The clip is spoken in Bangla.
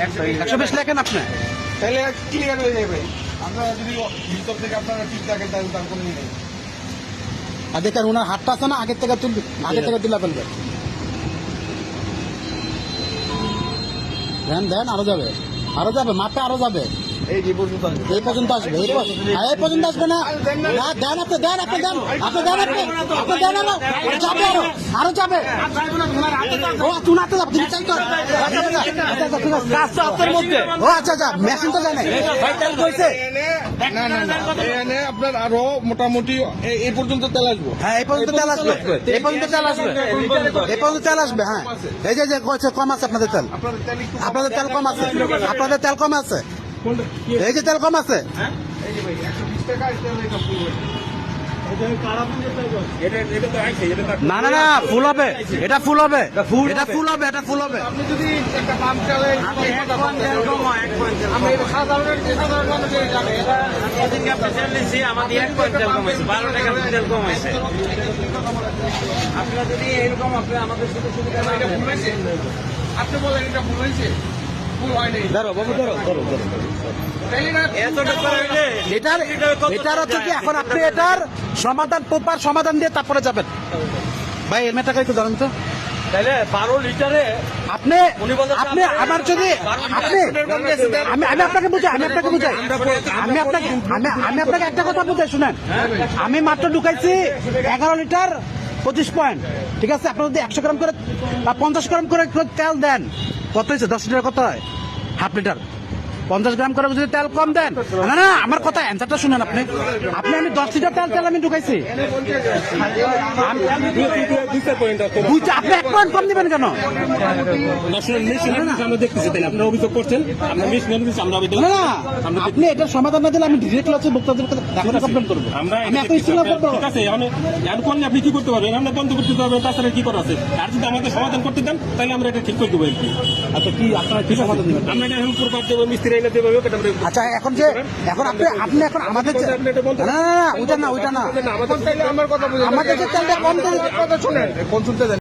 120 লেখেন আপনি, তাহলে ক্লিয়ার হয়ে যাবে। আপনারা যদি ভিতর থেকে আপনারা ঠিক থাকেন তাহলে তার কোনো নেই। আর দেখেন ওনার হাতটা আছে না, আগের থেকে তুলে ফেলবে। দেন আরো যাবে মাপে আরো যাবে, এই যে পর্যন্ত আসবে। এই পর্যন্ত আসবে, এই পর্যন্ত আসবে না। দেন আপনি যাবে, আরো যাবে। ও চুনাতে যাবে, তুমি চাই তো। কাজটা আপনার মধ্যে। ও আচ্ছা, মেশিন তো জানে ভাই, তেল কইছে। না এখানে আপনার আরো মোটামুটি এই পর্যন্ত তেল আসবে। হ্যাঁ, এই পর্যন্ত তেল আসবে, এই পর্যন্ত তেল আসবে। হ্যাঁ, এই যে কইছে কম আছে আপনাদের তেল, আপনাদের তেল কম আছে, এই যে তেল কম আছে। এই যে ভাই 120 টাকা তেল এটা ফুল না ফুল হবে, এটা ফুল হবে। আপনি যদি একটা পাম্প চালেন, আমি সাধারণ মানুষের জানে আমাদের 1 পয়েন্ট কম হয়েছে, 12 টাকা তেল কম হয়েছে। আপনারা যদি এরকম আমাদের সাথে সুবিধা না এটা ভুল হয়েছে। আপনি বলেন এটা ভুল হয়েছে, ভুল হয়নি। ধরো তাইলে না এটার হচ্ছে কি, এখন আপনি এটার সমাধান, প্রপার সমাধান দিয়ে তারপরে যাবেন। ভাই এর মেয়েটাকে একটু ধরেন তো। তাহলে 12 লিটারে আপনি আমার যদি আমি আপনাকে বুঝাই, আমি আপনাকে একটা কথা বুঝাই শুনেন। আমি মাত্র ঢুকাইছি 11 লিটার 25 পয়েন্ট, ঠিক আছে। আপনি যদি 100 গ্রাম করে বা 50 গ্রাম করে তেল দেন, কত হয়েছে? 10 লিটার কত হয়? Half litre. 50 গ্রাম করে যদি তেল কম দেন, না আমার কথা অ্যান্সারটা শুনেন। আপনি আমি 10 লিটার তেল আমি ঢুকাইছি, আপনি 1 পয়েন্ট কম দিবেন কেন? আপনারা অভিযোগ করছেন, না আপনি এটার সমাধান না দিলে আমি ডিরেক্ট হচ্ছে বক্তাদের কমপ্লেন করবো। আমি এত ইস্তেমা করবো। ঠিক আছে, করলে আপনি কি করতে পারবেন? আমরা বন্ধ করতে পারবেন, তাছাড়া কি করা আছে? আর যদি আমাদের সমাধান করতে দেন তাহলে আমরা এটা ঠিক করে দেবো আর কি। আচ্ছা, কি আপনারা কি সমাধান দিবেন? আমরা এটা এখন প্রপার দেবো, মিস্ত্রি এনে দেবো। আচ্ছা, এখন আপনি এখন আমাদের না ওইটা না আমার কথা বুঝে আমাদের যে তেলটা কম কথা শুনেন, কোন শুনতে দেন।